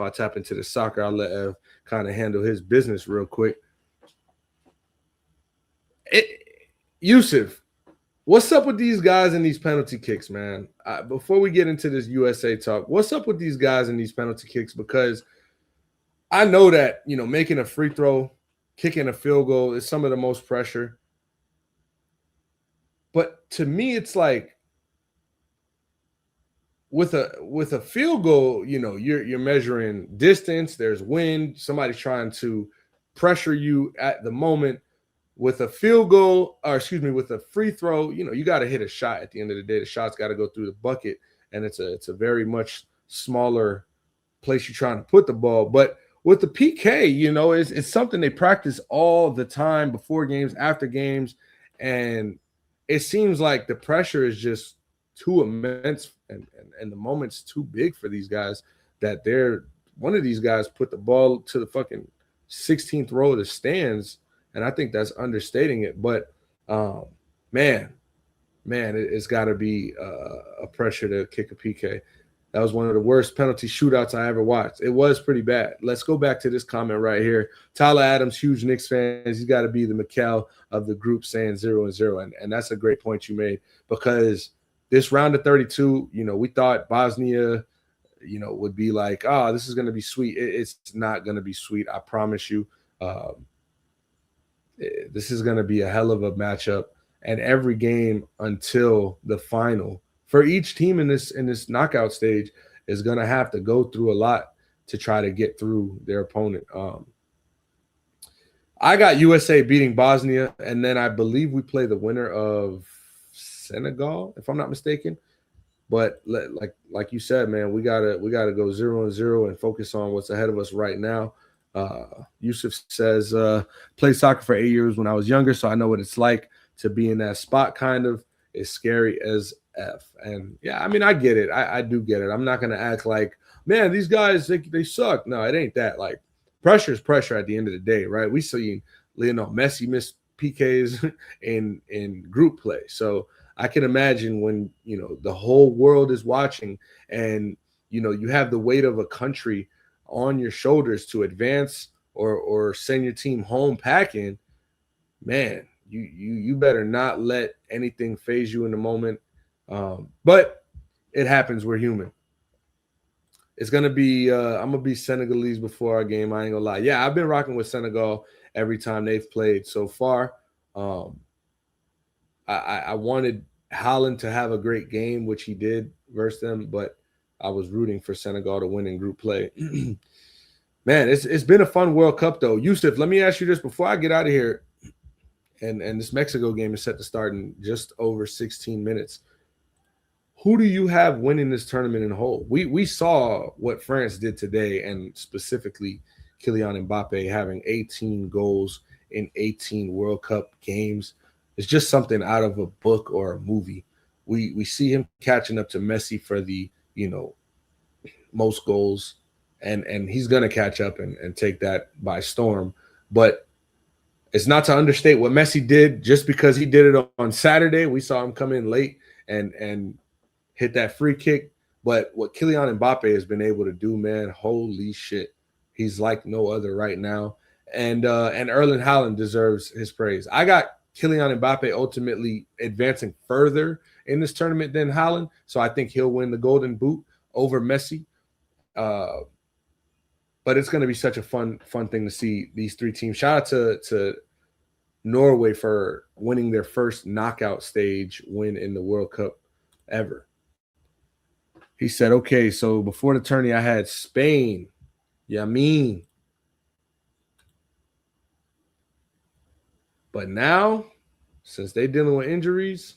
I tap into the soccer, I'll let Ev kind of handle his business real quick. Yusuf, what's up with these guys and these penalty kicks, man? Before we get into this USA talk, what's up with these guys and these penalty kicks? Because I know that, making a free throw, kicking a field goal is some of the most pressure. But to me, it's like with a field goal, you're measuring distance, there's wind, somebody's trying to pressure you at the moment. With a field goal, with a free throw, you got to hit a shot at the end of the day. The shot's got to go through the bucket, and it's a very much smaller place you're trying to put the ball. But with the PK, it's something they practice all the time before games, after games, and it seems like the pressure is just too immense and the moment's too big for these guys that one of these guys put the ball to the fucking 16th row of the stands. And I think that's understating it. But, man, it's got to be a pressure to kick a PK. That was one of the worst penalty shootouts I ever watched. It was pretty bad. Let's go back to this comment right here. Tyler Adams, huge Knicks fan. He's got to be the McHale of the group saying 0-0. And that's a great point you made because this round of 32, we thought Bosnia, would be like, this is going to be sweet. It's not going to be sweet. I promise you. This is going to be a hell of a matchup, and every game until the final for each team in this knockout stage is going to have to go through a lot to try to get through their opponent. I got USA beating Bosnia, and then I believe we play the winner of Senegal, if I'm not mistaken. But like you said, man, we gotta go 0-0 and focus on what's ahead of us right now. Yusuf says, played soccer for 8 years when I was younger, so I know what it's like to be in that spot. Kind of is scary as F. And yeah, I mean, I get it. I do get it. I'm not going to act like, man, these guys, they suck. No, it ain't that. Like, pressure is pressure at the end of the day, right? We seen Lionel Messi miss PKs in group play. So I can imagine when, the whole world is watching and, you have the weight of a country on your shoulders to advance or send your team home packing, man, you better not let anything phase you in the moment. But it happens. We're human. It's gonna be I'm gonna be Senegalese before our game. I ain't gonna lie. Yeah, I've been rocking with Senegal every time they've played so far. Um, I wanted Haaland to have a great game, which he did versus them, but I was rooting for Senegal to win in group play. Man, it's been a fun World Cup though. Yusuf, let me ask you this before I get out of here. And this Mexico game is set to start in just over 16 minutes. Who do you have winning this tournament in whole? We saw what France did today, and specifically Kylian Mbappe having 18 goals in 18 World Cup games. It's just something out of a book or a movie. We see him catching up to Messi for the most goals, and he's gonna catch up and take that by storm. But it's not to understate what Messi did. Just because he did it on Saturday, we saw him come in late and hit that free kick. But what Kylian Mbappe has been able to do, man, holy shit. He's like no other right now. And Erling Haaland deserves his praise. I got Kylian Mbappe ultimately advancing further in this tournament than Haaland. So I think he'll win the Golden Boot over Messi. But it's going to be such a fun thing to see these three teams. Shout out to Norway for winning their first knockout stage win in the World Cup ever. He said, okay, so before the tourney, I had Spain, Yamin. But now, since they're dealing with injuries,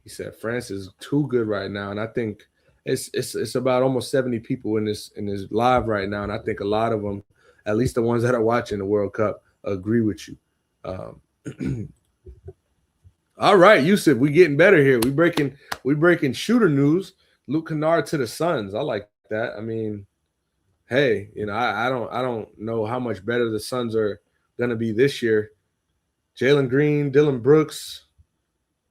he said France is too good right now. And I think it's about almost 70 people in this live right now. And I think a lot of them, at least the ones that are watching the World Cup, agree with you. All right, Yusuf, we getting better here. We breaking shooter news. Luke Kennard to the Suns. I like that. I mean, hey, I don't know how much better the Suns are gonna be this year. Jalen Green, Dylan Brooks,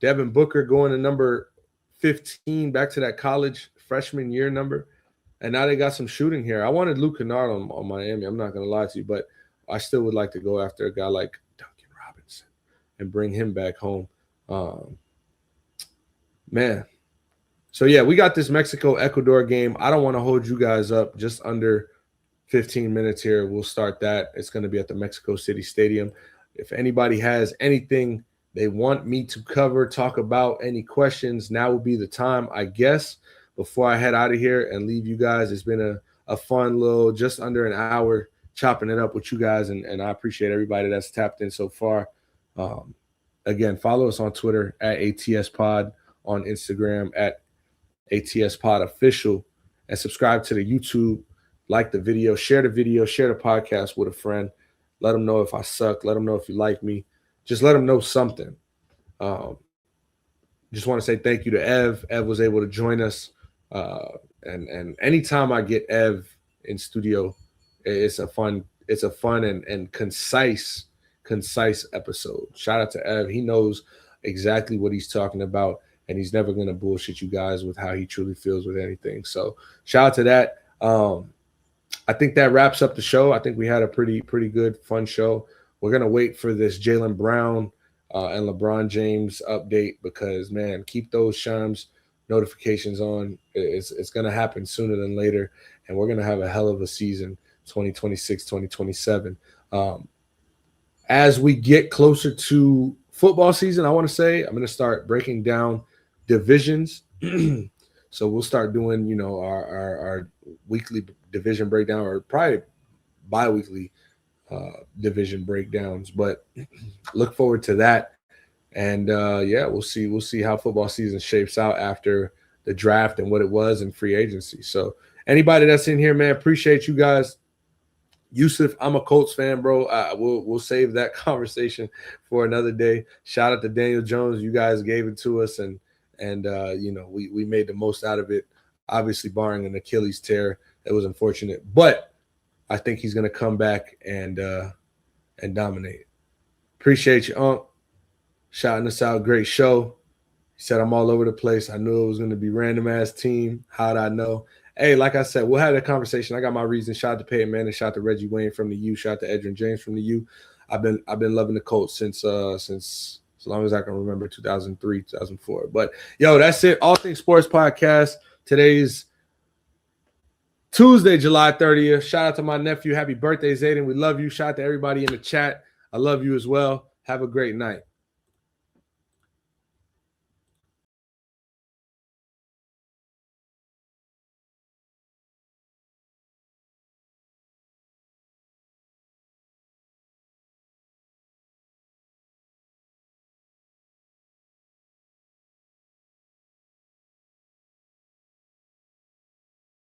Devin Booker going to number 15, back to that college freshman year number. And now they got some shooting here. I wanted Luke Kennard on Miami. I'm not gonna lie to you, but I still would like to go after a guy like Duncan Robinson and bring him back home. Man. So, yeah, we got this Mexico-Ecuador game. I don't want to hold you guys up. Just under 15 minutes here. We'll start that. It's going to be at the Mexico City Stadium. If anybody has anything they want me to cover, talk about, any questions, now would be the time, I guess, before I head out of here and leave you guys. It's been a fun little, just under an hour, chopping it up with you guys, and I appreciate everybody that's tapped in so far. Again, follow us on Twitter at ATSPOD, on Instagram at ATSPOD official, and subscribe to the YouTube, like the video, share the podcast with a friend. Let them know if I suck. Let them know if you like me. Just let them know something. Just want to say thank you to Ev. Ev was able to join us. And anytime I get Ev in studio, it's a fun and concise episode. Shout out to Ev. He knows exactly what he's talking about. And he's never going to bullshit you guys with how he truly feels with anything. So shout out to that. I think that wraps up the show. I think we had a pretty good, fun show. We're going to wait for this Jaylen Brown and LeBron James update because, man, keep those Shams notifications on. It's going to happen sooner than later. And we're going to have a hell of a season, 2026, 2027. As we get closer to football season, I want to say I'm going to start breaking down divisions. So we'll start doing, our weekly division breakdown, or probably bi-weekly division breakdowns. But look forward to that. And we'll see how football season shapes out after the draft and what it was in free agency. So anybody that's in here, man, appreciate you guys. Yusuf, I'm a Colts fan, bro. We'll save that conversation for another day. Shout out to Daniel Jones. You guys gave it to us, and we made the most out of it. Obviously, barring an Achilles tear, it was unfortunate, but I think he's going to come back and dominate. Appreciate you, Unc. Shouting us out. Great show. He said I'm all over the place. I knew it was going to be random ass team. How'd I know? Hey, like I said, we'll have that conversation. I got my reasons. Shout out to Peyton Manning. Shout out to Reggie Wayne from the U. Shout out to Edrin James from the U. I've been loving the Colts since as long as I can remember 2003, 2004. But yo, that's it. All Things Sports Podcast. Today's Tuesday, July 30th. Shout out to my nephew. Happy birthday, Zayden. We love you. Shout out to everybody in the chat. I love you as well. Have a great night.